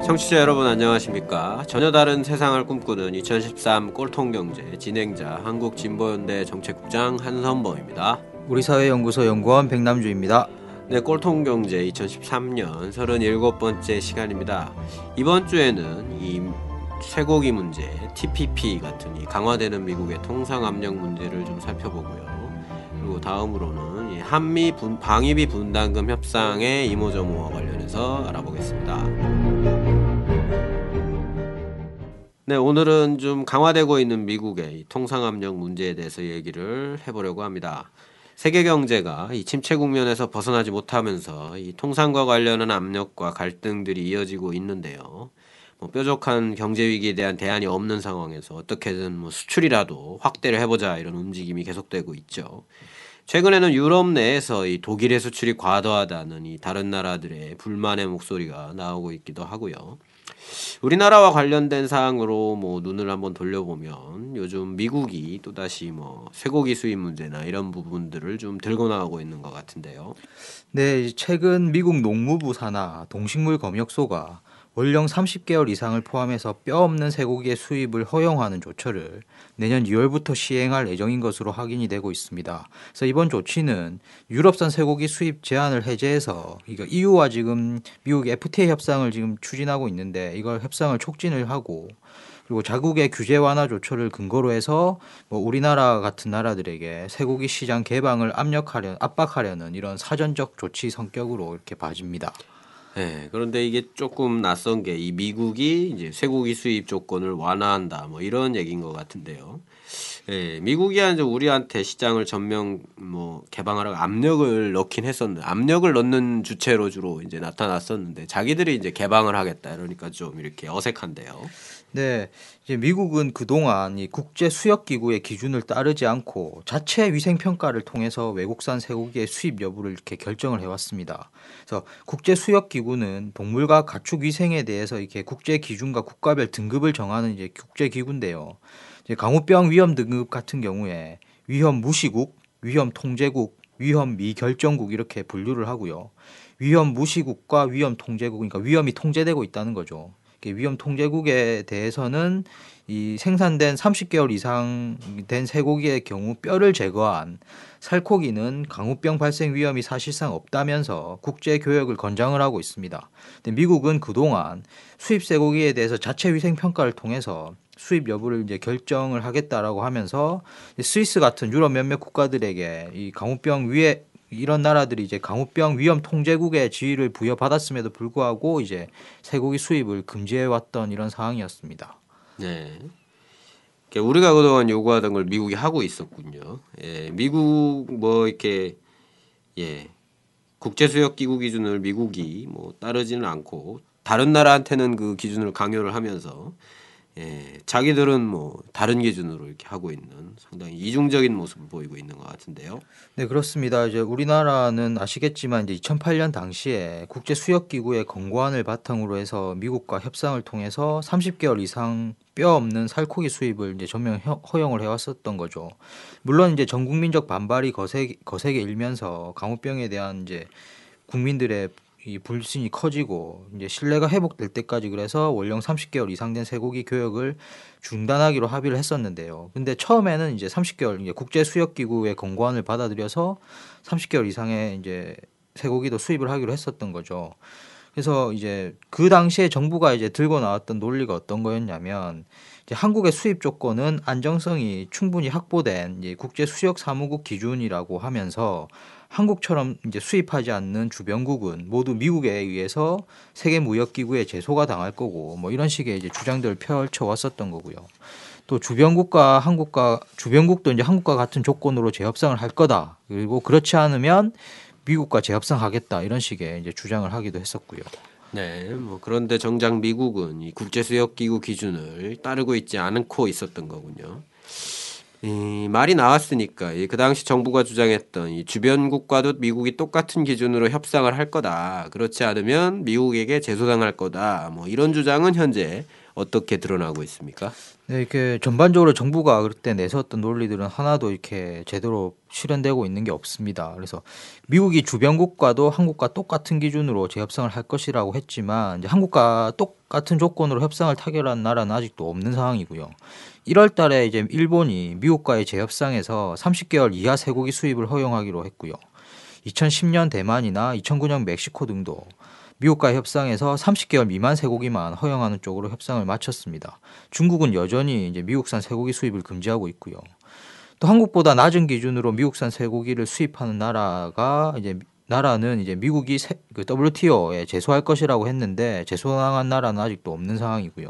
청취자 여러분 안녕하십니까? 전혀 다른 세상을 꿈꾸는 2013 꼴통경제 진행자 한국진보연대 정책국장 한선범입니다. 우리사회연구소 연구원 백남주입니다. 네, 꼴통경제 2013년 37번째 시간입니다. 이번 주에는 이 쇠고기 문제, TPP 같은 이 강화되는 미국의 통상 압력 문제를 좀 살펴보고요. 그리고 다음으로는 이 한미 방위비 분담금 협상의 이모저모와 관련해서 알아보겠습니다. 네, 오늘은 좀 강화되고 있는 미국의 통상 압력 문제에 대해서 얘기를 해보려고 합니다. 세계 경제가 이 침체 국면에서 벗어나지 못하면서 이 통상과 관련한 압력과 갈등들이 이어지고 있는데요. 뾰족한 경제 위기에 대한 대안이 없는 상황에서 어떻게든 수출이라도 확대를 해보자 이런 움직임이 계속되고 있죠. 최근에는 유럽 내에서 이 독일의 수출이 과도하다는 이 다른 나라들의 불만의 목소리가 나오고 있기도 하고요. 우리나라와 관련된 사항으로 눈을 한번 돌려보면 요즘 미국이 또다시 쇠고기 수입 문제나 이런 부분들을 좀 들고 나가고 있는 것 같은데요. 네, 최근 미국 농무부 산하 동식물 검역소가 원령 30개월 이상을 포함해서 뼈 없는 쇠고기의 수입을 허용하는 조처를 내년 2월부터 시행할 예정인 것으로 확인이 되고 있습니다. 그래서 이번 조치는 유럽산 쇠고기 수입 제한을 해제해서 EU와 지금 미국의 FTA 협상을 지금 추진하고 있는데 이걸 협상을 촉진을 하고 그리고 자국의 규제 완화 조처를 근거로 해서 우리나라 같은 나라들에게 쇠고기 시장 개방을 압박하려는 이런 사전적 조치 성격으로 이렇게 봐집니다. 네, 그런데 이게 조금 낯선 게 이 미국이 이제 쇠고기 수입 조건을 완화한다 이런 얘기인 것 같은데요. 예, 미국이 이제 우리한테 시장을 전면 개방하라고 압력을 넣긴 했었는데 압력을 넣는 주체로 주로 이제 나타났었는데 자기들이 이제 개방을 하겠다 이러니까 좀 이렇게 어색한데요. 네, 이제 미국은 그동안 이 국제 수역 기구의 기준을 따르지 않고 자체 위생 평가를 통해서 외국산 쇠고기의 수입 여부를 이렇게 결정을 해왔습니다. 그래서 국제 수역 기구는 동물과 가축 위생에 대해서 이렇게 국제 기준과 국가별 등급을 정하는 이제 국제 기구인데요. 이제 강우병 위험 등급 같은 경우에 위험 무시국, 위험 통제국, 위험 미결정국 이렇게 분류를 하고요. 위험 무시국과 위험 통제국, 그러니까 위험이 통제되고 있다는 거죠. 위험 통제국에 대해서는 이 생산된 30개월 이상 된 쇠고기의 경우 뼈를 제거한 살코기는 강우병 발생 위험이 사실상 없다면서 국제 교역을 권장을 하고 있습니다. 근데 미국은 그동안 수입 쇠고기에 대해서 자체 위생 평가를 통해서 수입 여부를 이제 결정을 하겠다라고 하면서 스위스 같은 유럽 몇몇 국가들에게 이 강우병 위에 이런 나라들이 이제 강우병 위험 통제국의 지위를 부여받았음에도 불구하고 이제 쇠고기 수입을 금지해 왔던 이런 상황이었습니다. 네. 우리가 그동안 요구하던 걸 미국이 하고 있었군요. 예, 미국 이렇게 국제수역기구 기준을 미국이 따르지는 않고 다른 나라한테는 그 기준을 강요를 하면서 자기들은 다른 기준으로 이렇게 하고 있는 상당히 이중적인 모습을 보이고 있는 것 같은데요. 네, 그렇습니다. 이제 우리나라는 아시겠지만 이제 2008년 당시에 국제 수역 기구의 권고안을 바탕으로 해서 미국과 협상을 통해서 30개월 이상 뼈 없는 살코기 수입을 이제 전면 허용을 해왔었던 거죠. 물론 이제 전 국민적 반발이 거세게 일면서 강우병에 대한 이제 국민들의 이 불신이 커지고 이제 신뢰가 회복될 때까지 그래서 원령 30개월 이상 된 쇠고기 교역을 중단하기로 합의를 했었는데요. 근데 처음에는 이제 30개월 이제 국제 수역 기구의 권고안을 받아들여서 30개월 이상의 이제 쇠고기도 수입을 하기로 했었던 거죠. 그래서 이제 그 당시에 정부가 이제 들고 나왔던 논리가 어떤 거였냐면 이제 한국의 수입 조건은 안정성이 충분히 확보된 이제 국제 수역 사무국 기준이라고 하면서 한국처럼 이제 수입하지 않는 주변국은 모두 미국에 의해서 세계 무역 기구에 제소가 당할 거고 이런 식의 이제 주장들을 펼쳐 왔었던 거고요. 또 주변국도 이제 한국과 같은 조건으로 재협상을 할 거다. 그리고 그렇지 않으면 미국과 재협상하겠다 이런 식의 이제 주장을 하기도 했었고요. 네, 그런데 정작 미국은 이 국제수역기구 기준을 따르고 있지 않고 있었던 거군요. 이 말이 나왔으니까 그 당시 정부가 주장했던 이 주변국과도 미국이 똑같은 기준으로 협상을 할 거다. 그렇지 않으면 미국에게 제소당할 거다. 이런 주장은 현재 어떻게 드러나고 있습니까? 네, 이렇게 전반적으로 정부가 그때 내세웠던 논리들은 하나도 이렇게 제대로 실현되고 있는 게 없습니다. 그래서 미국이 주변국과도 한국과 똑같은 기준으로 재협상을 할 것이라고 했지만 이제 한국과 똑같은 조건으로 협상을 타결한 나라는 아직도 없는 상황이고요. 1월 달에 이제 일본이 미국과의 재협상에서 30개월 이하 쇠고기 수입을 허용하기로 했고요. 2010년 대만이나 2009년 멕시코 등도 미국과의 협상에서 30개월 미만 쇠고기만 허용하는 쪽으로 협상을 마쳤습니다. 중국은 여전히 이제 미국산 쇠고기 수입을 금지하고 있고요. 또 한국보다 낮은 기준으로 미국산 쇠고기를 수입하는 나라는 이제 미국이 그 WTO에 제소할 것이라고 했는데 제소당한 나라는 아직도 없는 상황이고요.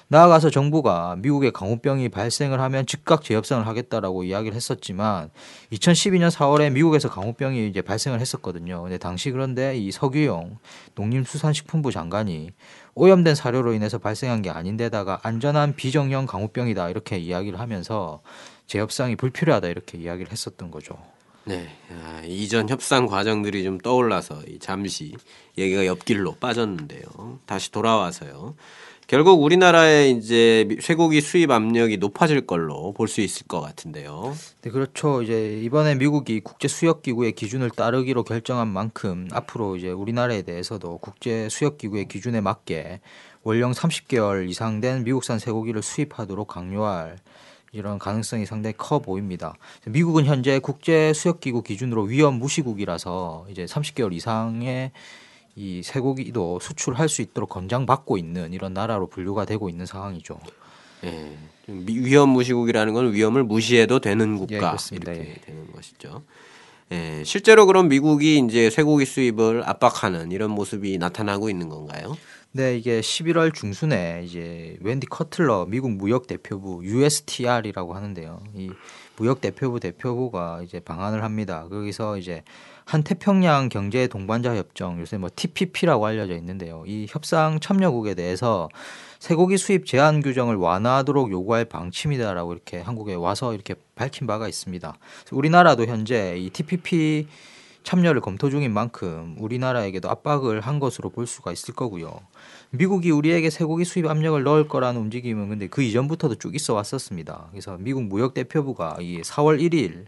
나아가서 정부가 미국에 강우병이 발생을 하면 즉각 재협상을 하겠다라고 이야기를 했었지만 2012년 4월에 미국에서 강우병이 이제 발생을 했었거든요. 근데 당시 그런데 이 서규용 농림수산식품부 장관이 오염된 사료로 인해서 발생한 게 아닌데다가 안전한 비정형 강우병이다 이렇게 이야기를 하면서 재협상이 불필요하다 이렇게 이야기를 했었던 거죠. 네, 이전 협상 과정들이 좀 떠올라서 잠시 얘기가 옆길로 빠졌는데요. 다시 돌아와서요. 결국 우리나라의 이제 쇠고기 수입 압력이 높아질 걸로 볼 수 있을 것 같은데요. 네, 그렇죠. 이제 이번에 미국이 국제 수역 기구의 기준을 따르기로 결정한 만큼 앞으로 이제 우리나라에 대해서도 국제 수역 기구의 기준에 맞게 월령 30개월 이상 된 미국산 쇠고기를 수입하도록 강요할 이런 가능성이 상당히 커 보입니다. 미국은 현재 국제 수역 기구 기준으로 위험 무시국이라서 이제 30개월 이상의 이 쇠고기도 수출할 수 있도록 권장받고 있는 이런 나라로 분류가 되고 있는 상황이죠. 예, 위험 무시국이라는 건 위험을 무시해도 되는 예, 국가 그렇습니다. 이렇게 예. 되는 것이죠. 예, 실제로 그럼 미국이 이제 쇠고기 수입을 압박하는 이런 모습이 나타나고 있는 건가요? 네, 이게 11월 중순에 이제 웬디 커틀러 미국 무역 대표부 USTR이라고 하는데요. 이 무역 대표부 대표부가 이제 방한을 합니다. 거기서 이제 한태평양 경제 동반자 협정 요새 뭐 TPP라고 알려져 있는데요. 이 협상 참여국에 대해서 쇠고기 수입 제한 규정을 완화하도록 요구할 방침이다라고 이렇게 한국에 와서 이렇게 밝힌 바가 있습니다. 그래서 우리나라도 현재 이 TPP 참여를 검토 중인 만큼 우리나라에게도 압박을 한 것으로 볼 수가 있을 거고요. 미국이 우리에게 쇠고기 수입 압력을 넣을 거라는 움직임은 근데 그 이전부터도 쭉 있어 왔었습니다. 그래서 미국 무역 대표부가 이 4월 1일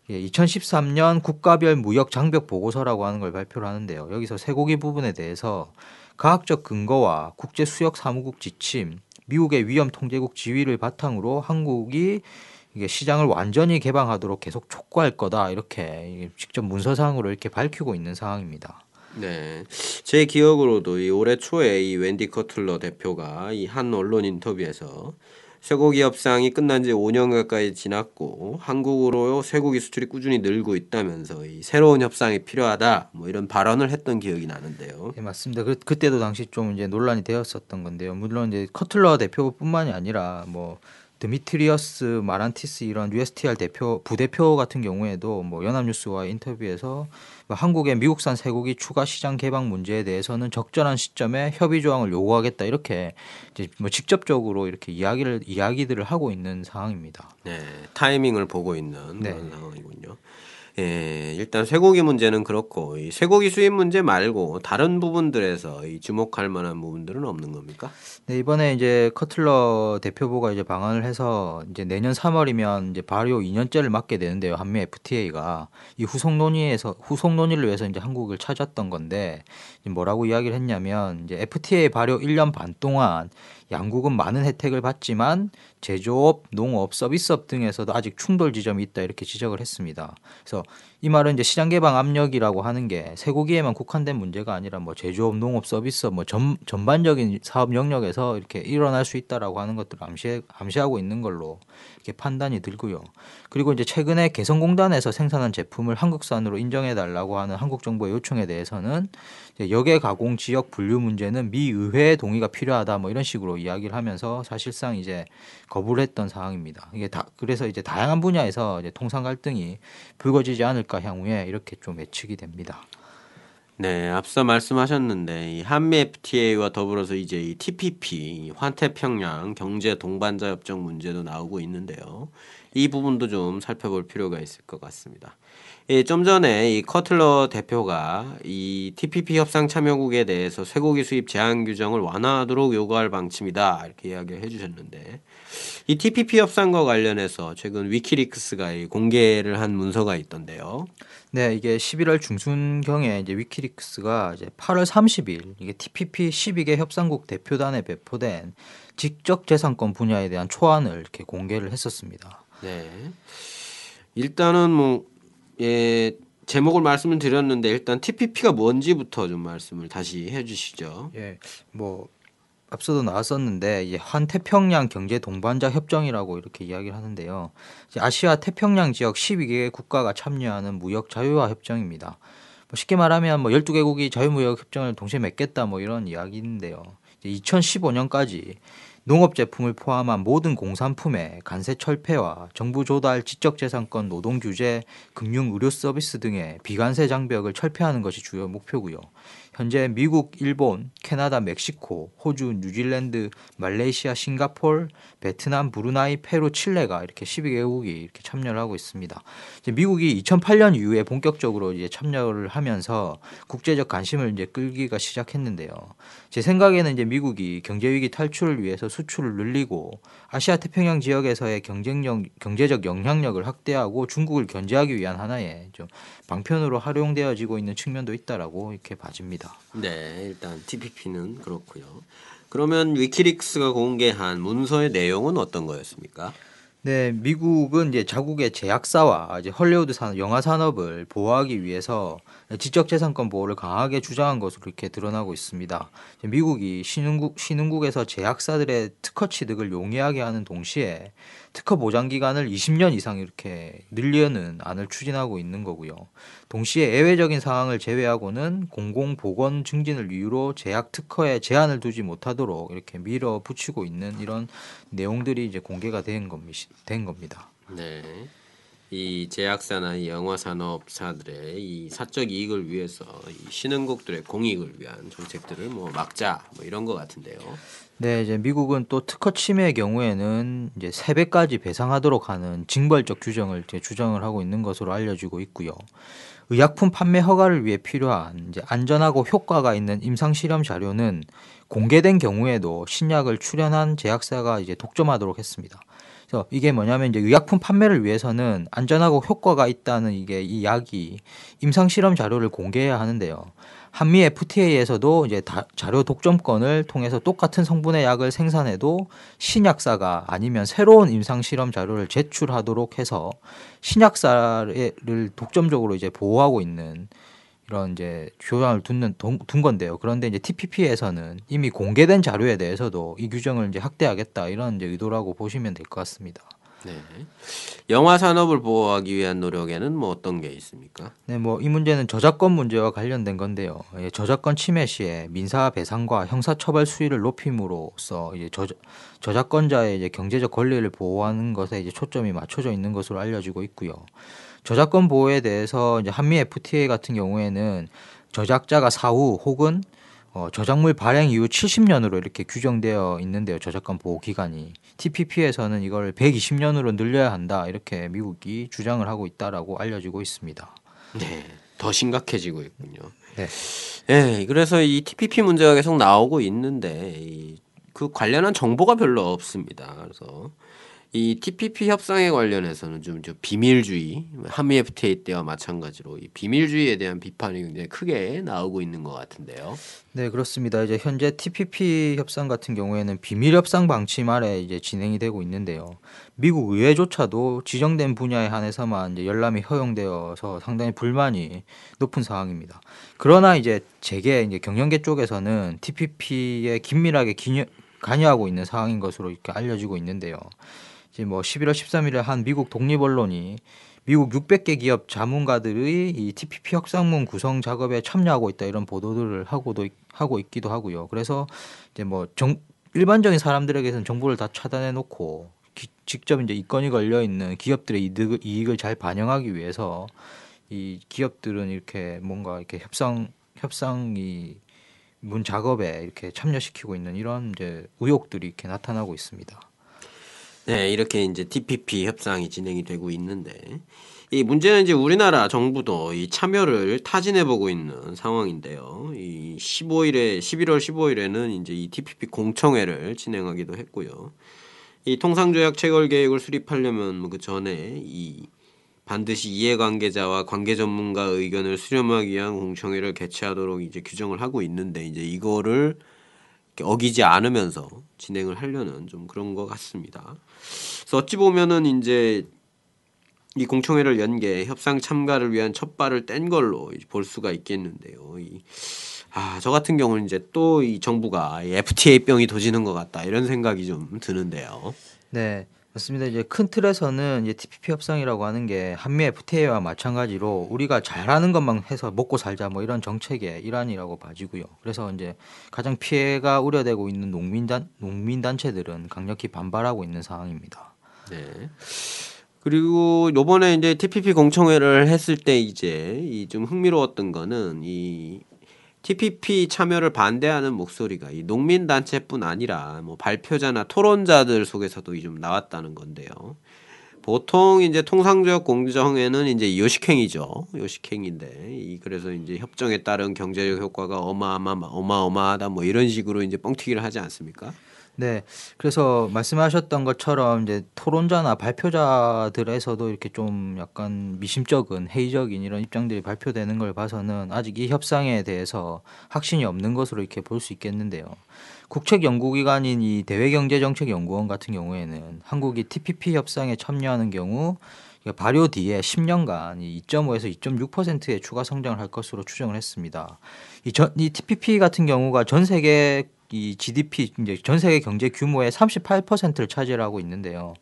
2013년 국가별 무역 장벽 보고서라고 하는 걸 발표를 하는데요. 여기서 쇠고기 부분에 대해서 과학적 근거와 국제 수역 사무국 지침, 미국의 위험 통제국 지위를 바탕으로 한국이 이게 시장을 완전히 개방하도록 계속 촉구할 거다 이렇게 직접 문서상으로 이렇게 밝히고 있는 상황입니다. 네, 제 기억으로도 이 올해 초에 이 웬디 커틀러 대표가 이 한 언론 인터뷰에서 쇠고기 협상이 끝난 지 5년 가까이 지났고 한국으로 쇠고기 수출이 꾸준히 늘고 있다면서 이 새로운 협상이 필요하다 뭐 이런 발언을 했던 기억이 나는데요. 네, 맞습니다. 그때도 당시 좀 이제 논란이 되었었던 건데요. 물론 이제 커틀러 대표뿐만이 아니라 뭐 드미트리어스 마란티스 이런 USTR 대표 부대표 같은 경우에도 뭐 연합뉴스와 인터뷰에서 뭐 한국의 미국산 쇠고기 추가 시장 개방 문제에 대해서는 적절한 시점에 협의 조항을 요구하겠다 이렇게 이제 뭐 직접적으로 이렇게 이야기들을 하고 있는 상황입니다. 네, 타이밍을 보고 있는 네. 그런 상황이군요. 예, 일단 쇠고기 문제는 그렇고 이 쇠고기 수입 문제 말고 다른 부분들에서 이 주목할 만한 부분들은 없는 겁니까? 네, 이번에 이제 커틀러 대표부가 이제 방한을 해서 이제 내년 3월이면 이제 발효 2년째를 맞게 되는데요. 한미 FTA가 이 후속 논의를 위해서 이제 한국을 찾았던 건데 뭐라고 이야기를 했냐면 이제 FTA 발효 1년 반 동안 양국은 많은 혜택을 받지만 제조업, 농업, 서비스업 등에서도 아직 충돌 지점이 있다 이렇게 지적을 했습니다. 그래서 이 말은 이제 시장 개방 압력이라고 하는 게 쇠고기에만 국한된 문제가 아니라 뭐 제조업, 농업, 서비스업 뭐 전반적인 사업 영역에서 이렇게 일어날 수 있다라고 하는 것들을 암시하고 있는 걸로 이렇게 판단이 들고요. 그리고 이제 최근에 개성공단에서 생산한 제품을 한국산으로 인정해 달라고 하는 한국 정부의 요청에 대해서는 이제 역외 가공 지역 분류 문제는 미 의회의 동의가 필요하다 뭐 이런 식으로 이야기를 하면서 사실상 이제 거부를 했던 상황입니다. 이게 그래서 이제 다양한 분야에서 이제 통상 갈등이 불거지지 않을까 향후에 이렇게 좀 예측이 됩니다. 네, 앞서 말씀하셨는데 이 한미 FTA와 더불어서 이제 이 TPP, 환태평양 경제 동반자 협정 문제도 나오고 있는데요. 이 부분도 좀 살펴볼 필요가 있을 것 같습니다. 예, 좀 전에 이 커틀러 대표가 이 TPP 협상 참여국에 대해서 쇠고기 수입 제한 규정을 완화하도록 요구할 방침이다 이렇게 이야기를 해주셨는데 이 TPP 협상과 관련해서 최근 위키리크스가 이 공개를 한 문서가 있던데요. 네, 이게 11월 중순경에 이제 위키리크스가 이제 8월 30일 이게 TPP 12개 협상국 대표단에 배포된 지적재산권 분야에 대한 초안을 이렇게 공개를 했었습니다. 네. 일단은 뭐 예, 제목을 말씀을 드렸는데 일단 TPP가 뭔지부터 좀 말씀을 다시 해주시죠. 예, 뭐 앞서도 나왔었는데 이제 환태평양 경제 동반자 협정이라고 이렇게 이야기를 하는데요. 이제 아시아 태평양 지역 12개 국가가 참여하는 무역 자유화 협정입니다. 뭐 쉽게 말하면 뭐 12개국이 자유무역 협정을 동시에 맺겠다 뭐 이런 이야기인데요. 이제 2015년까지 농업 제품을 포함한 모든 공산품의 관세 철폐와 정부 조달 지적재산권 노동 규제, 금융 의료 서비스 등의 비관세 장벽을 철폐하는 것이 주요 목표고요. 현재 미국, 일본, 캐나다, 멕시코, 호주, 뉴질랜드, 말레이시아, 싱가포르, 베트남, 브루나이, 페루, 칠레가 이렇게 12개국이 이렇게 참여를 하고 있습니다. 이제 미국이 2008년 이후에 본격적으로 이제 참여를 하면서 국제적 관심을 이제 끌기가 시작했는데요. 제 생각에는 이제 미국이 경제 위기 탈출을 위해서 수출을 늘리고 아시아 태평양 지역에서의 경제적 영향력을 확대하고 중국을 견제하기 위한 하나의 좀 방편으로 활용되어지고 있는 측면도 있다라고 이렇게 봐집니다. 네, 일단 TPP는 그렇고요. 그러면 위키리크스가 공개한 문서의 내용은 어떤 거였습니까? 네, 미국은 이제 자국의 제약사와 이제 헐리우드 영화 산업을 보호하기 위해서 지적재산권 보호를 강하게 주장한 것으로 이렇게 드러나고 있습니다. 미국이 신흥국에서 제약사들의 특허 취득을 용이하게 하는 동시에 특허 보장 기간을 20년 이상 이렇게 늘리는 안을 추진하고 있는 거고요. 동시에 예외적인 상황을 제외하고는 공공보건 증진을 이유로 제약 특허에 제한을 두지 못하도록 이렇게 밀어붙이고 있는 이런 내용들이 이제 공개가 된 겁니다. 네. 이 제약사나 이 영화 산업사들의 이 사적 이익을 위해서 이 신흥국들의 공익을 위한 정책들을 뭐 막자 뭐 이런 것 같은데요. 네, 이제 미국은 또 특허 침해의 경우에는 이제 3배까지 배상하도록 하는 징벌적 규정을 이제 주장을 하고 있는 것으로 알려지고 있고요. 의약품 판매 허가를 위해 필요한 이제 안전하고 효과가 있는 임상 실험 자료는 공개된 경우에도 신약을 출연한 제약사가 이제 독점하도록 했습니다. 그래서 이게 뭐냐면 이제 의약품 판매를 위해서는 안전하고 효과가 있다는 이게 이 약이 임상 실험 자료를 공개해야 하는데요. 한미 FTA에서도 이제 자료 독점권을 통해서 똑같은 성분의 약을 생산해도 신약사가 아니면 새로운 임상 실험 자료를 제출하도록 해서 신약사를 독점적으로 이제 보호하고 있는 이런 이제 조항을 둔 건데요. 그런데 이제 TPP에서는 이미 공개된 자료에 대해서도 이 규정을 이제 확대하겠다 이런 이제 의도라고 보시면 될 것 같습니다. 네. 영화 산업을 보호하기 위한 노력에는 뭐 어떤 게 있습니까? 네, 뭐 이 문제는 저작권 문제와 관련된 건데요. 예, 저작권 침해 시에 민사 배상과 형사 처벌 수위를 높임으로써 이제 저작권자의 이제 경제적 권리를 보호하는 것에 이제 초점이 맞춰져 있는 것으로 알려지고 있고요. 저작권 보호에 대해서 이제 한미 FTA 같은 경우에는 저작자가 사후 혹은 저작물 발행 이후 70년으로 이렇게 규정되어 있는데요. 저작권 보호 기간이 TPP에서는 이걸 120년으로 늘려야 한다 이렇게 미국이 주장을 하고 있다라고 알려지고 있습니다. 네. 더 심각해지고 있군요. 네. 예, 그래서 이 TPP 문제가 계속 나오고 있는데 그 관련한 정보가 별로 없습니다. 그래서 이 TPP 협상에 관련해서는 좀 비밀주의, 한미 FTA 때와 마찬가지로 이 비밀주의에 대한 비판이 굉장히 크게 나오고 있는 것 같은데요. 네, 그렇습니다. 이제 현재 TPP 협상 같은 경우에는 비밀 협상 방침 아래 이제 진행이 되고 있는데요. 미국 의회조차도 지정된 분야에 한해서만 이제 열람이 허용되어서 상당히 불만이 높은 상황입니다. 그러나 이제 재계 이제 경영계 쪽에서는 TPP에 긴밀하게 관여하고 있는 상황인 것으로 이렇게 알려지고 있는데요. 이제 뭐 11월 13일에 한 미국 독립 언론이 미국 600개 기업 자문가들의 이 TPP 협상문 구성 작업에 참여하고 있다 이런 보도들을 하고 있기도 하고요. 그래서 이제 뭐 일반적인 사람들에게서는 정보를 다 차단해 놓고 직접 이제 이건이 걸려 있는 기업들의 이익을 잘 반영하기 위해서 이 기업들은 이렇게 뭔가 이렇게 협상이 문 작업에 이렇게 참여시키고 있는 이런 이제 의혹들이 이렇게 나타나고 있습니다. 네, 이렇게 이제 TPP 협상이 진행이 되고 있는데 이 문제는 이제 우리나라 정부도 이 참여를 타진해 보고 있는 상황인데요. 이 15일에 11월 15일에는 이제 이 TPP 공청회를 진행하기도 했고요. 이 통상조약 체결 계획을 수립하려면 뭐 그 전에 이 반드시 이해관계자와 관계 전문가 의견을 수렴하기 위한 공청회를 개최하도록 이제 규정을 하고 있는데 이제 이거를 이렇게 어기지 않으면서 진행을 하려는 좀 그런 것 같습니다. 그래서 어찌 보면은 이제 이 공청회를 연 게 협상 참가를 위한 첫 발을 뗀 걸로 이제 볼 수가 있겠는데요. 저 같은 경우는 이제 또 이 정부가 이 FTA 병이 도지는 것 같다 이런 생각이 좀 드는데요. 네, 맞습니다. 이제 큰 틀에서는 이제 TPP 협상이라고 하는 게 한미 FTA와 마찬가지로 우리가 잘하는 것만 해서 먹고 살자 뭐 이런 정책의 일환이라고 봐지고요. 그래서 이제 가장 피해가 우려되고 있는 농민 단체들은 강력히 반발하고 있는 상황입니다. 네. 그리고 요번에 이제 TPP 공청회를 했을 때 이제 이 좀 흥미로웠던 거는 이 TPP 참여를 반대하는 목소리가 이 농민 단체뿐 아니라 뭐 발표자나 토론자들 속에서도 좀 나왔다는 건데요. 보통 이제 통상조약 공정에는 이제 요식행위죠. 요식행위인데 그래서 이제 협정에 따른 경제적 효과가 어마어마하다 뭐 이런 식으로 이제 뻥튀기를 하지 않습니까? 네, 그래서 말씀하셨던 것처럼 이제 토론자나 발표자들에서도 이렇게 좀 약간 미심쩍은 회의적인 이런 입장들이 발표되는 걸 봐서는 아직 이 협상에 대해서 확신이 없는 것으로 이렇게 볼 수 있겠는데요. 국책연구기관인 이 대외경제정책연구원 같은 경우에는 한국이 TPP 협상에 참여하는 경우 발효 뒤에 10년간 2.5에서 2.6%의 추가 성장을 할 것으로 추정을 했습니다. 이 TPP 같은 경우가 전 세계 이 GDP 이제 전 세계 경제 규모의 38%를 차지하고 있는데요.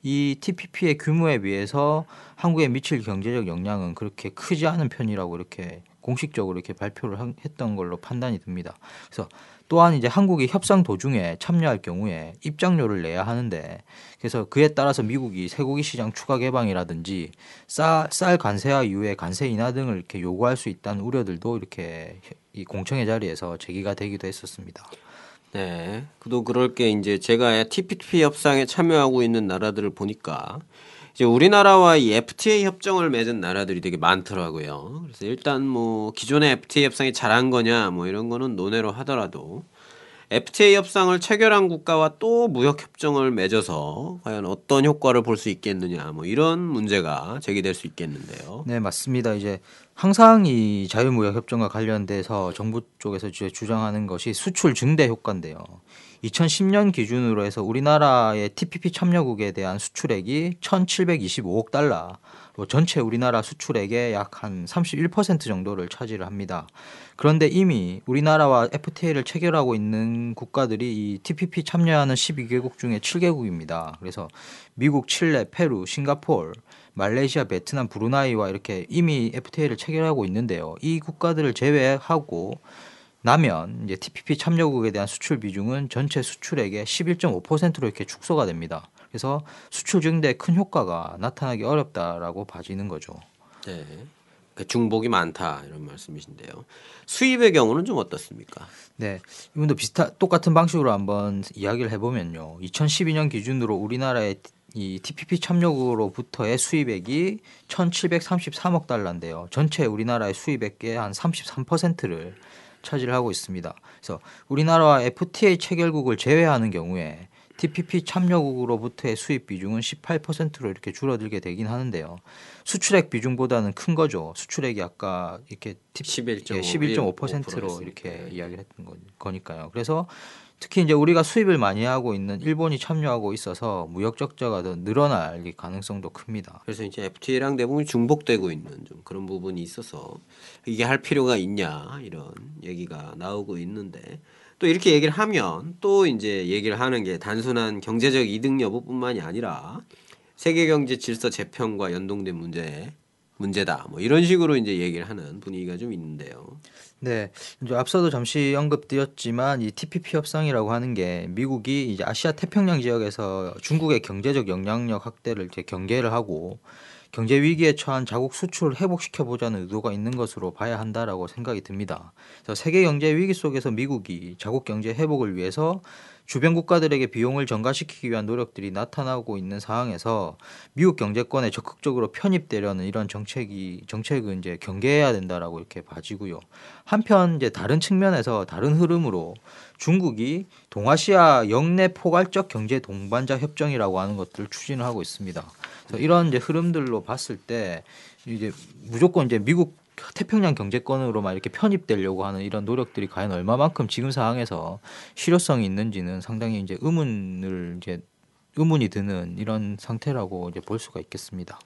이 TPP의 규모에 비해서 한국에 미칠 경제적 영향은 그렇게 크지 않은 편이라고 이렇게 공식적으로 이렇게 발표를 했던 걸로 판단이 듭니다. 그래서 또한 이제 한국이 협상 도중에 참여할 경우에 입장료를 내야 하는데 그래서 그에 따라서 미국이 쇠고기 시장 추가 개방이라든지 쌀 관세와 이후에 관세 인하 등을 이렇게 요구할 수 있다는 우려들도 이렇게 이 공청회 자리에서 제기가 되기도 했었습니다. 네. 또 그럴 게 이제 제가 TPP 협상에 참여하고 있는 나라들을 보니까 이제 우리나라와 이 FTA 협정을 맺은 나라들이 되게 많더라고요. 그래서 일단 뭐 기존의 FTA 협상이 잘한 거냐 뭐 이런 거는 논외로 하더라도 FTA 협상을 체결한 국가와 또 무역 협정을 맺어서 과연 어떤 효과를 볼 수 있겠느냐 뭐 이런 문제가 제기될 수 있겠는데요. 네, 맞습니다. 이제 항상 이 자유무역 협정과 관련돼서 정부 쪽에서 이제 주장하는 것이 수출 증대 효과인데요. 2010년 기준으로 해서 우리나라의 TPP 참여국에 대한 수출액이 1,725억 달러로 전체 우리나라 수출액의 약 한 31% 정도를 차지를 합니다. 그런데 이미 우리나라와 FTA를 체결하고 있는 국가들이 이 TPP 참여하는 12개국 중에 7개국입니다. 그래서 미국, 칠레, 페루, 싱가포르, 말레이시아, 베트남, 브루나이와 이렇게 이미 FTA를 체결하고 있는데요. 이 국가들을 제외하고 나면 이제 TPP 참여국에 대한 수출 비중은 전체 수출액의 11.5%로 이렇게 축소가 됩니다. 그래서 수출 증대에 큰 효과가 나타나기 어렵다라고 봐지는 거죠. 네. 그러니까 중복이 많다 이런 말씀이신데요. 수입의 경우는 좀 어떻습니까? 네, 이분도 똑같은 방식으로 한번 이야기를 해보면요. 2012년 기준으로 우리나라의 이 TPP 참여국으로부터의 수입액이 1,733억 달러인데요. 전체 우리나라의 수입액의 한 33%를 차지를 하고 있습니다. 그래서 우리나라와 FTA 체결국을 제외하는 경우에 TPP 참여국으로부터의 수입 비중은 18%로 이렇게 줄어들게 되긴 하는데요. 수출액 비중보다는 큰 거죠. 수출액이 아까 이렇게 11.5%로 이렇게 이야기를 했던 거니까요. 그래서 특히 이제 우리가 수입을 많이 하고 있는 일본이 참여하고 있어서 무역 적자가 더 늘어날 가능성도 큽니다. 그래서 이제 FTA랑 대부분 중복되고 있는 좀 그런 부분이 있어서 이게 할 필요가 있냐 이런 얘기가 나오고 있는데 또 이렇게 얘기를 하면 또 이제 얘기를 하는 게 단순한 경제적 이득 여부뿐만이 아니라 세계 경제 질서 재편과 연동된 문제다. 뭐 이런 식으로 이제 얘기를 하는 분위기가 좀 있는데요. 네, 이제 앞서도 잠시 언급드렸지만 이 TPP 협상이라고 하는 게 미국이 이제 아시아 태평양 지역에서 중국의 경제적 영향력 확대를 이렇게 경계를 하고 경제 위기에 처한 자국 수출을 회복시켜 보자는 의도가 있는 것으로 봐야 한다라고 생각이 듭니다. 그래서 세계 경제 위기 속에서 미국이 자국 경제 회복을 위해서 주변 국가들에게 비용을 전가시키기 위한 노력들이 나타나고 있는 상황에서 미국 경제권에 적극적으로 편입되려는 이런 정책은 이제 경계해야 된다라고 이렇게 봐지고요. 한편 이제 다른 측면에서 다른 흐름으로 중국이 동아시아 영내 포괄적 경제 동반자 협정이라고 하는 것들을 추진을 하고 있습니다. 그래서 이런 이제 흐름들로 봤을 때 이제 무조건 이제 미국 태평양 경제권으로만 이렇게 편입되려고 하는 이런 노력들이 과연 얼마만큼 지금 상황에서 실효성이 있는지는 상당히 이제 의문이 드는 이런 상태라고 이제 볼 수가 있겠습니다.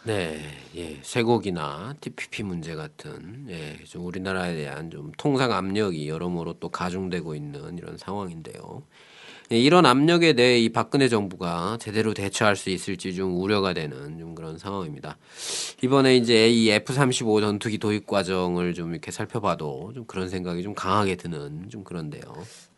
네, 예, 쇠고기나 TPP 문제 같은 좀 우리나라에 대한 좀 통상 압력이 여러모로 또 가중되고 있는 이런 상황인데요. 이런 압력에 대해 이 박근혜 정부가 제대로 대처할 수 있을지 좀 우려가 되는 좀 그런 상황입니다. 이번에 이제 이 F-35 전투기 도입 과정을 좀 이렇게 살펴봐도 좀 그런 생각이 좀 강하게 드는 좀 그런데요.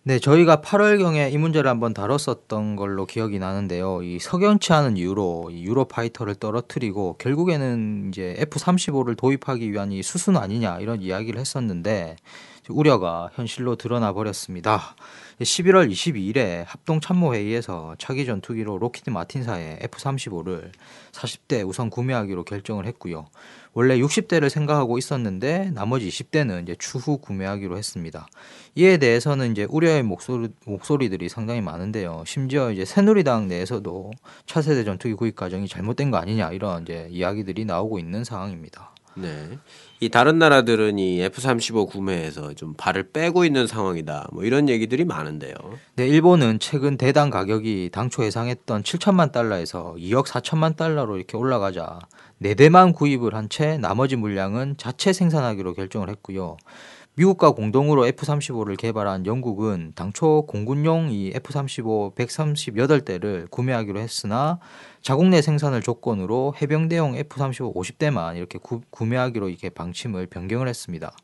네, 저희가 8월경에 이 문제를 한번 다뤘었던 걸로 기억이 나는데요. 이 석연치 않은 이유로 이 유로파이터를 떨어뜨리고 결국에는 이제 F-35를 도입하기 위한 이 수순 아니냐 이런 이야기를 했었는데 우려가 현실로 드러나 버렸습니다. 11월 22일에 합동참모회의에서 차기 전투기로 로키드 마틴사의 F-35를 40대 우선 구매하기로 결정을 했고요. 원래 60대를 생각하고 있었는데 나머지 20대는 이제 추후 구매하기로 했습니다. 이에 대해서는 이제 우려의 목소리들이 상당히 많은데요. 심지어 이제 새누리당 내에서도 차세대 전투기 구입 과정이 잘못된 거 아니냐 이런 이제 이야기들이 나오고 있는 상황입니다. 네. 이 다른 나라들은 이 F-35 구매에서 좀 발을 빼고 있는 상황이다. 뭐 이런 얘기들이 많은데요. 네, 일본은 최근 대당 가격이 당초 예상했던 7천만 달러에서 2억 4천만 달러로 이렇게 올라가자 4대만 구입을 한 채 나머지 물량은 자체 생산하기로 결정을 했고요. 미국과 공동으로 F-35를 개발한 영국은 당초 공군용 이 F-35 138대를 구매하기로 했으나 자국 내 생산을 조건으로 해병대용 F-35 50대만 이렇게 구매하기로 이렇게 방침을 변경을 했습니다.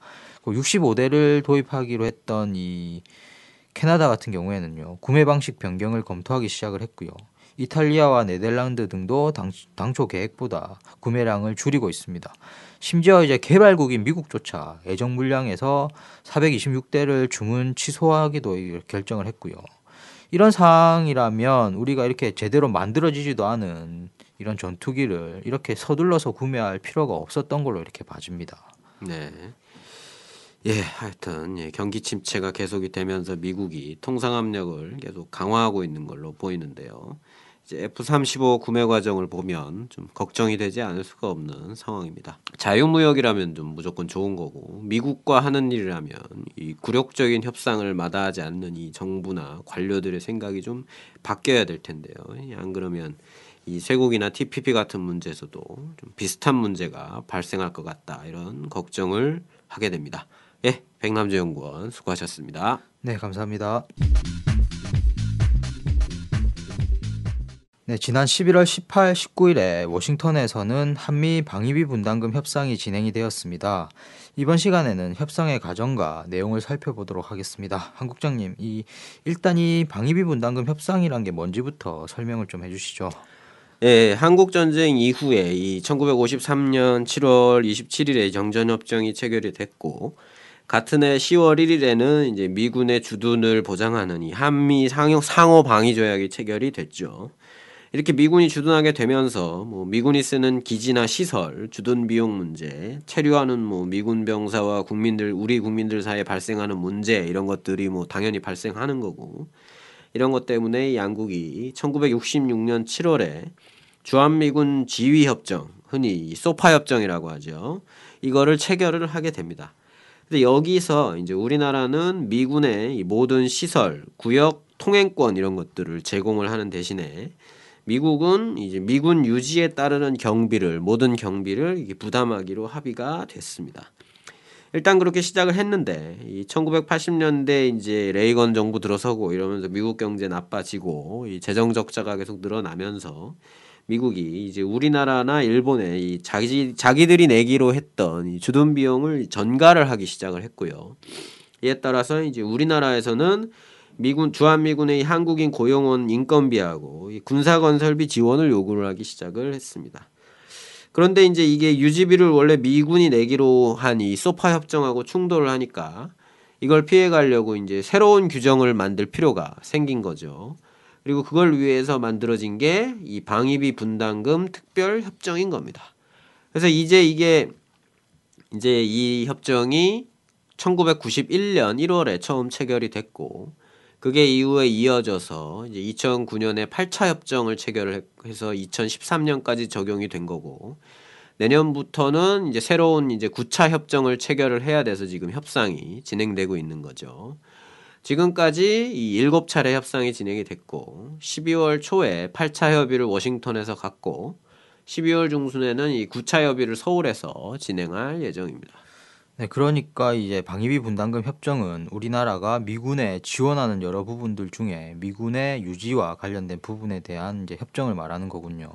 65대를 도입하기로 했던 이 캐나다 같은 경우에는요, 구매 방식 변경을 검토하기 시작을 했고요. 이탈리아와 네덜란드 등도 당초 계획보다 구매량을 줄이고 있습니다. 심지어 이제 개발국인 미국조차 예정 물량에서 426대를 주문 취소하기도 결정을 했고요. 이런 상황이라면 우리가 이렇게 제대로 만들어지지도 않은 이런 전투기를 이렇게 서둘러서 구매할 필요가 없었던 걸로 이렇게 봐집니다. 네. 예, 하여튼 경기 침체가 계속이 되면서 미국이 통상 압력을 계속 강화하고 있는 걸로 보이는데요. 이제 F-35 구매 과정을 보면 좀 걱정이 되지 않을 수가 없는 상황입니다. 자유무역이라면 좀 무조건 좋은 거고 미국과 하는 일이라면 이 굴욕적인 협상을 마다하지 않는 이 정부나 관료들의 생각이 좀 바뀌어야 될 텐데요. 안 그러면 이 쇠고기나 TPP 같은 문제에서도 좀 비슷한 문제가 발생할 것 같다 이런 걱정을 하게 됩니다. 예, 백남주 연구원 수고하셨습니다. 네, 감사합니다. 네, 지난 11월 18, 19일에 워싱턴에서는 한미 방위비 분담금 협상이 진행이 되었습니다. 이번 시간에는 협상의 과정과 내용을 살펴보도록 하겠습니다. 한 국장님, 일단 이 방위비 분담금 협상이란 게 뭔지부터 설명을 좀 해주시죠. 예, 한국 전쟁 이후에 이 1953년 7월 27일에 정전협정이 체결이 됐고 같은 해 10월 1일에는 이제 미군의 주둔을 보장하는 이 한미 상호 방위 조약이 체결이 됐죠. 이렇게 미군이 주둔하게 되면서 뭐 미군이 쓰는 기지나 시설, 주둔 비용 문제, 체류하는 뭐 미군 병사와 우리 국민들 사이에 발생하는 문제 이런 것들이 뭐 당연히 발생하는 거고 이런 것 때문에 양국이 1966년 7월에 주한미군 지휘협정, 흔히 소파 협정이라고 하죠. 이거를 체결을 하게 됩니다. 근데 여기서 이제 우리나라는 미군의 이 모든 시설, 구역, 통행권 이런 것들을 제공을 하는 대신에 미국은 이제 미군 유지에 따르는 모든 경비를 부담하기로 합의가 됐습니다. 일단 그렇게 시작을 했는데 이 1980년대 이제 레이건 정부 들어서고 이러면서 미국 경제 나빠지고 이 재정 적자가 계속 늘어나면서 미국이 이제 우리나라나 일본에 이 자기들이 내기로 했던 이 주둔 비용을 전가를 하기 시작을 했고요. 이에 따라서 이제 우리나라에서는 주한미군의 한국인 고용원 인건비하고 이 군사건설비 지원을 요구를 하기 시작을 했습니다. 그런데 이제 이게 유지비를 원래 미군이 내기로 한 이 소파 협정하고 충돌을 하니까 이걸 피해 가려고 이제 새로운 규정을 만들 필요가 생긴 거죠. 그리고 그걸 위해서 만들어진 게 이 방위비 분담금 특별 협정인 겁니다. 그래서 이제 이 협정이 1991년 1월에 처음 체결이 됐고, 그게 이후에 이어져서 이제 2009년에 8차 협정을 체결을 해서 2013년까지 적용이 된 거고, 내년부터는 이제 새로운 이제 9차 협정을 체결을 해야 돼서 지금 협상이 진행되고 있는 거죠. 지금까지 이 7차례 협상이 진행이 됐고, 12월 초에 8차 협의를 워싱턴에서 갖고 12월 중순에는 이 9차 협의를 서울에서 진행할 예정입니다. 네, 그러니까 이제 방위비 분담금 협정은 우리나라가 미군에 지원하는 여러 부분들 중에 미군의 유지와 관련된 부분에 대한 이제 협정을 말하는 거군요.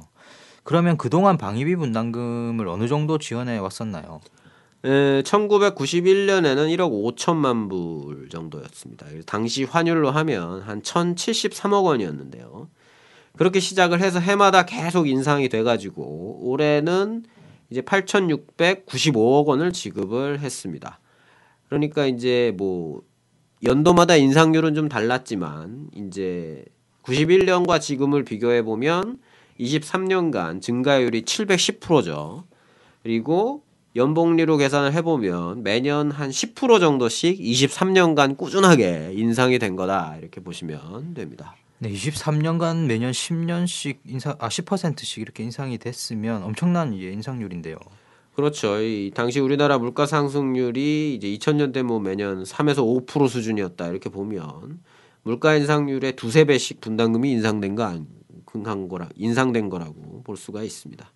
그러면 그동안 방위비 분담금을 어느 정도 지원해 왔었나요? 1991년에는 1억 5천만 불 정도였습니다. 당시 환율로 하면 한 1,073억 원이었는데요. 그렇게 시작을 해서 해마다 계속 인상이 돼가지고 올해는 이제 8,695억 원을 지급을 했습니다. 그러니까 이제 뭐 연도마다 인상률은 좀 달랐지만 이제 91년과 지금을 비교해 보면 23년간 증가율이 710%죠. 그리고 연봉리로 계산을 해보면 매년 한 10% 정도씩 23년간 꾸준하게 인상이 된 거다 이렇게 보시면 됩니다. 네, 23년간 매년 10년씩 10%씩 이렇게 인상이 됐으면 엄청난 이제 인상률인데요. 그렇죠. 이 당시 우리나라 물가 상승률이 이제 2000년대 뭐 매년 3에서 5% 수준이었다 이렇게 보면 물가 인상률의 두세 배씩 분담금이 인상된 거라고 볼 수가 있습니다.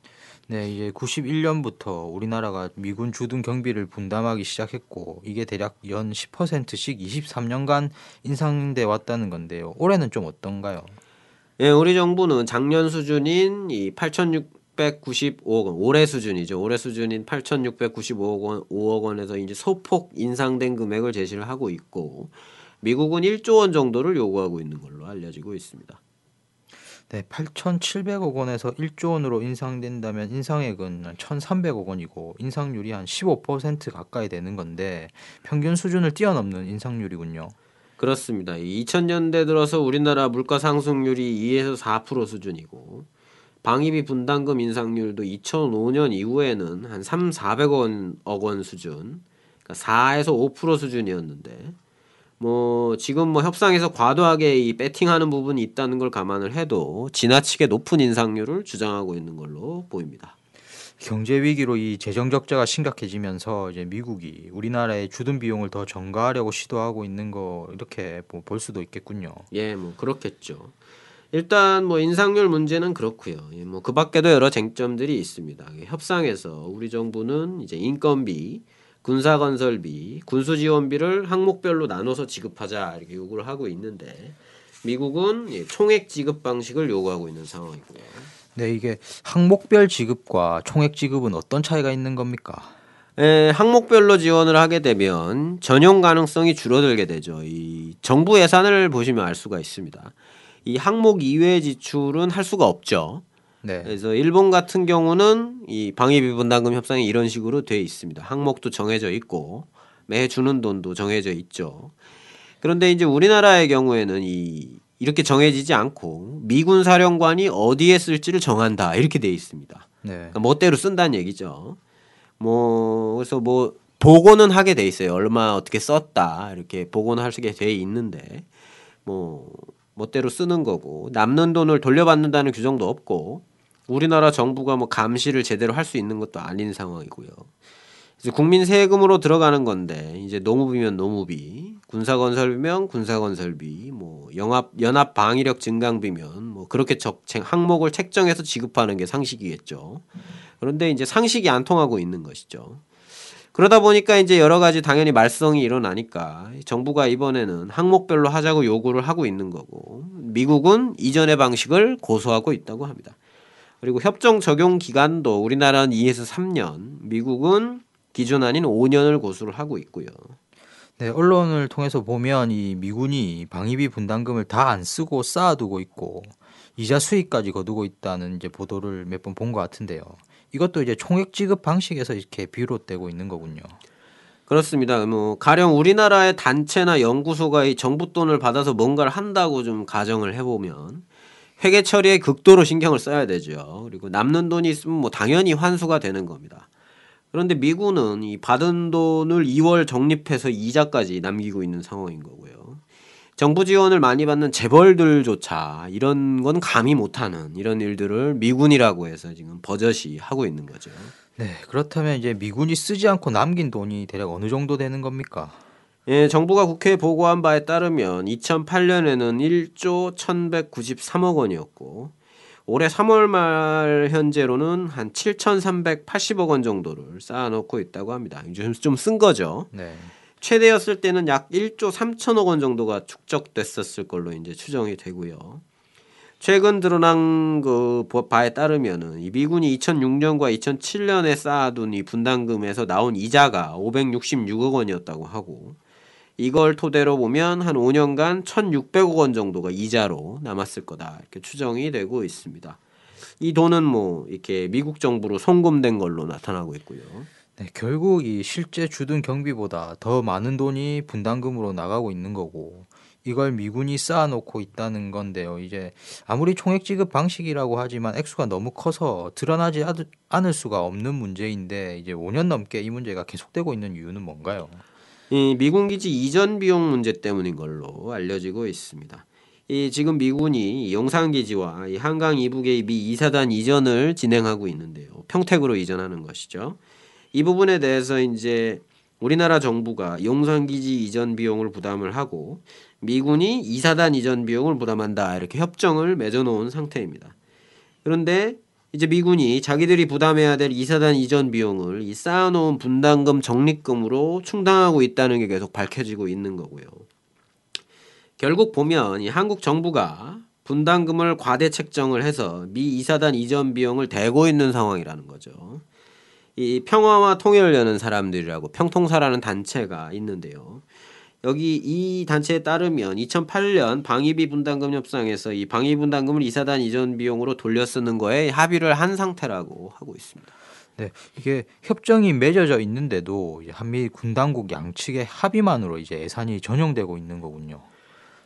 네, 이제 91년부터 우리나라가 미군 주둔 경비를 분담하기 시작했고 이게 대략 연 10%씩 23년간 인상돼 왔다는 건데요. 올해는 좀 어떤가요? 예, 우리 정부는 작년 수준인 이 8,695억 원, 올해 수준이죠. 올해 수준인 8,695억 원, 5억 원에서 이제 소폭 인상된 금액을 제시를 하고 있고, 미국은 1조 원 정도를 요구하고 있는 걸로 알려지고 있습니다. 네, 8,700억 원에서 1조 원으로 인상된다면 인상액은 1,300억 원이고 인상률이 한 15% 가까이 되는 건데 평균 수준을 뛰어넘는 인상률이군요. 그렇습니다. 2000년대 들어서 우리나라 물가 상승률이 2에서 4% 수준이고, 방위비 분담금 인상률도 2005년 이후에는 한 400억 원 수준, 그러니까 4에서 5% 수준이었는데, 뭐 지금 뭐 협상에서 과도하게 이 배팅하는 부분이 있다는 걸 감안을 해도 지나치게 높은 인상률을 주장하고 있는 걸로 보입니다. 경제 위기로 이 재정 적자가 심각해지면서 이제 미국이 우리나라의 주둔 비용을 더 전가하려고 시도하고 있는 거 이렇게 볼 수도 있겠군요. 예, 뭐 그렇겠죠. 일단 뭐 인상률 문제는 그렇고요. 예, 뭐 그 밖에도 여러 쟁점들이 있습니다. 협상에서 우리 정부는 이제 인건비, 군사건설비, 군수지원비를 항목별로 나눠서 지급하자 이렇게 요구를 하고 있는데 미국은 총액 지급 방식을 요구하고 있는 상황이고요. 네, 이게 항목별 지급과 총액 지급은 어떤 차이가 있는 겁니까? 항목별로 지원을 하게 되면 전용 가능성이 줄어들게 되죠. 이 정부 예산을 보시면 알 수가 있습니다. 이 항목 이외의 지출은 할 수가 없죠. 네. 그래서 일본 같은 경우는 이 방위비 분담금 협상이 이런 식으로 돼 있습니다. 항목도 정해져 있고 매해 주는 돈도 정해져 있죠. 그런데 이제 우리나라의 경우에는 이렇게 정해지지 않고 미군 사령관이 어디에 쓸지를 정한다 이렇게 돼 있습니다. 네. 그러니까 멋대로 쓴다는 얘기죠. 뭐 그래서 뭐 보고는 하게 돼 있어요. 얼마 어떻게 썼다 이렇게 보고는 하게 돼 있는데 뭐 멋대로 쓰는 거고 남는 돈을 돌려받는다는 규정도 없고 우리나라 정부가 뭐 감시를 제대로 할 수 있는 것도 아닌 상황이고요. 그래서 국민 세금으로 들어가는 건데 이제 노무비면 노무비, 군사건설비면 군사건설비, 뭐 연합 방위력 증강비면 뭐 그렇게 항목을 책정해서 지급하는 게 상식이겠죠. 그런데 이제 상식이 안 통하고 있는 것이죠. 그러다 보니까 이제 여러 가지 당연히 말썽이 일어나니까 정부가 이번에는 항목별로 하자고 요구를 하고 있는 거고 미국은 이전의 방식을 고수하고 있다고 합니다. 그리고 협정 적용 기간도 우리나라는 2에서 3년, 미국은 기존 아닌 5년을 고수를 하고 있고요. 네, 언론을 통해서 보면 이 미군이 방위비 분담금을 다 안 쓰고 쌓아두고 있고 이자 수익까지 거두고 있다는 이제 보도를 몇 번 본 것 같은데요. 이것도 이제 총액 지급 방식에서 이렇게 비롯되고 있는 거군요. 그렇습니다. 뭐 가령 우리나라의 단체나 연구소가 이 정부 돈을 받아서 뭔가를 한다고 좀 가정을 해보면 회계 처리에 극도로 신경을 써야 되죠. 그리고 남는 돈이 있으면 뭐 당연히 환수가 되는 겁니다. 그런데 미군은 이 받은 돈을 2월 적립해서 이자까지 남기고 있는 상황인 거고요. 정부 지원을 많이 받는 재벌들조차 이런 건 감히 못하는 이런 일들을 미군이라고 해서 지금 버젓이 하고 있는 거죠. 네, 그렇다면 이제 미군이 쓰지 않고 남긴 돈이 대략 어느 정도 되는 겁니까? 예, 정부가 국회에 보고한 바에 따르면 2008년에는 1조 1193억 원이었고 올해 3월 말 현재로는 한 7,380억 원 정도를 쌓아놓고 있다고 합니다. 요즘 좀 쓴 거죠. 네. 최대였을 때는 약 1조 3천억 원 정도가 축적됐었을 걸로 이제 추정이 되고요. 최근 드러난 그 바에 따르면은 이 미군이 2006년과 2007년에 쌓아둔 이 분담금에서 나온 이자가 566억 원이었다고 하고 이걸 토대로 보면 한 5년간 1,600억 원 정도가 이자로 남았을 거다 이렇게 추정이 되고 있습니다. 이 돈은 뭐 이렇게 미국 정부로 송금된 걸로 나타나고 있고요. 네, 결국 이 실제 주둔 경비보다 더 많은 돈이 분담금으로 나가고 있는 거고 이걸 미군이 쌓아놓고 있다는 건데요. 이제 아무리 총액 지급 방식이라고 하지만 액수가 너무 커서 드러나지 않을 수가 없는 문제인데 이제 5년 넘게 이 문제가 계속되고 있는 이유는 뭔가요? 이 미군 기지 이전 비용 문제 때문인 걸로 알려지고 있습니다. 이 지금 미군이 용산 기지와 이 한강 이북의 미 2사단 이전을 진행하고 있는데요. 평택으로 이전하는 것이죠. 이 부분에 대해서 이제 우리나라 정부가 용산 기지 이전 비용을 부담을 하고 미군이 2사단 이전 비용을 부담한다 이렇게 협정을 맺어놓은 상태입니다. 그런데 이제 미군이 자기들이 부담해야 될 2사단 이전 비용을 이 쌓아놓은 분담금 적립금으로 충당하고 있다는 게 계속 밝혀지고 있는 거고요. 결국 보면 이 한국 정부가 분담금을 과대 책정을 해서 미 2사단 이전 비용을 대고 있는 상황이라는 거죠. 이 평화와 통일을 여는 사람들이라고 평통사라는 단체가 있는데요. 여기 이 단체에 따르면 2008년 방위비 분담금 협상에서 이 방위비 분담금을 2사단 이전 비용으로 돌려 쓰는 거에 합의를 한 상태라고 하고 있습니다. 네, 이게 협정이 맺어져 있는데도 이제 한미 군당국 양측의 합의만으로 이제 예산이 전용되고 있는 거군요.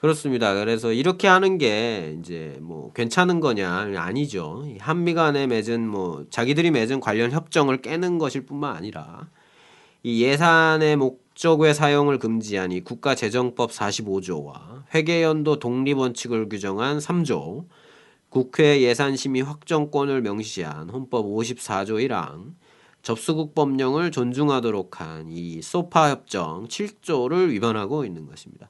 그렇습니다. 그래서 이렇게 하는 게 이제 뭐 괜찮은 거냐 아니죠. 이 한미 간에 맺은 뭐 자기들이 맺은 관련 협정을 깨는 것일 뿐만 아니라 이 예산의 목적의 사용을 금지한 이 국가재정법 45조와 회계연도 독립원칙을 규정한 3조, 국회 예산심의 확정권을 명시한 헌법 54조 1항, 접수국 법령을 존중하도록 한 이 소파 협정 7조를 위반하고 있는 것입니다.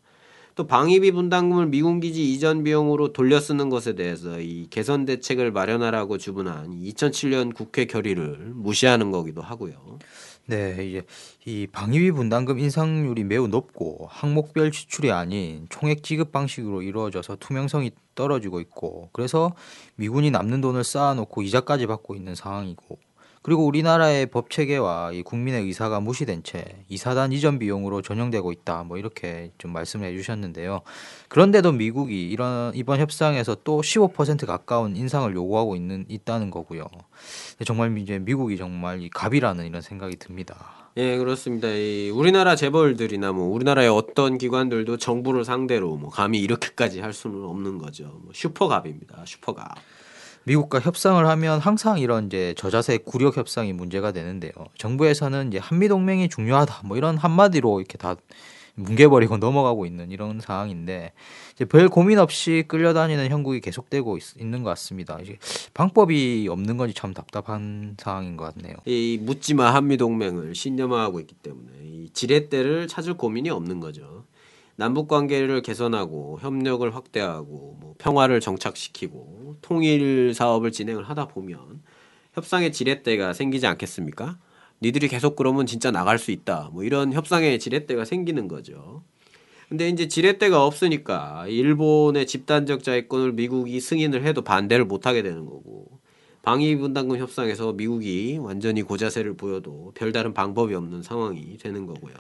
또 방위비 분담금을 미군 기지 이전 비용으로 돌려 쓰는 것에 대해서 이 개선 대책을 마련하라고 주문한 2007년 국회 결의를 무시하는 거기도 하고요. 네, 이제 이 방위비 분담금 인상률이 매우 높고 항목별 지출이 아닌 총액 지급 방식으로 이루어져서 투명성이 떨어지고 있고 그래서 미군이 남는 돈을 쌓아놓고 이자까지 받고 있는 상황이고 그리고 우리나라의 법 체계와 이 국민의 의사가 무시된 채 이사단 이전 비용으로 전용되고 있다. 뭐 이렇게 좀 말씀을 해주셨는데요. 그런데도 미국이 이번 협상에서 또 15% 가까운 인상을 요구하고 있다는 거고요. 정말 이제 미국이 정말 이 갑이라는 이런 생각이 듭니다. 예, 그렇습니다. 이 우리나라 재벌들이나 뭐 우리나라의 어떤 기관들도 정부를 상대로 뭐 감히 이렇게까지 할 수는 없는 거죠. 뭐 슈퍼갑입니다. 슈퍼갑. 미국과 협상을 하면 항상 이런 이제 저자세 굴욕 협상이 문제가 되는데요. 정부에서는 이제 한미 동맹이 중요하다 뭐 이런 한마디로 이렇게 다 뭉개버리고 넘어가고 있는 이런 상황인데 이제 별 고민 없이 끌려다니는 형국이 계속되고 있는 것 같습니다. 이제 방법이 없는 건지 참 답답한 상황인 것 같네요. 이 묻지마 한미 동맹을 신념화하고 있기 때문에 이 지렛대를 찾을 고민이 없는 거죠. 남북 관계를 개선하고 협력을 확대하고 뭐 평화를 정착시키고 통일 사업을 진행을 하다 보면 협상의 지렛대가 생기지 않겠습니까? 니들이 계속 그러면 진짜 나갈 수 있다. 뭐 이런 협상의 지렛대가 생기는 거죠. 근데 이제 지렛대가 없으니까 일본의 집단적 자위권을 미국이 승인을 해도 반대를 못 하게 되는 거고 방위 분담금 협상에서 미국이 완전히 고자세를 보여도 별다른 방법이 없는 상황이 되는 거고요.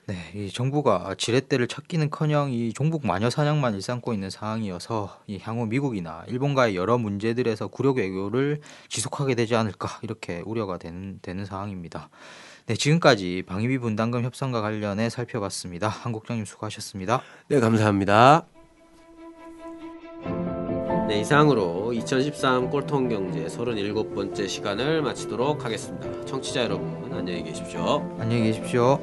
네, 이 정부가 지렛대를 찾기는커녕 이 종북 마녀 사냥만 일삼고 있는 상황이어서 이 향후 미국이나 일본과의 여러 문제들에서 구력 외교를 지속하게 되지 않을까 이렇게 우려가 되는 상황입니다. 네, 지금까지 방위비 분담금 협상과 관련해 살펴봤습니다. 한 국장님 수고하셨습니다. 네, 감사합니다. 네, 이상으로 2013 꼴통경제 37번째 시간을 마치도록 하겠습니다. 청취자 여러분, 안녕히 계십시오. 안녕히 계십시오.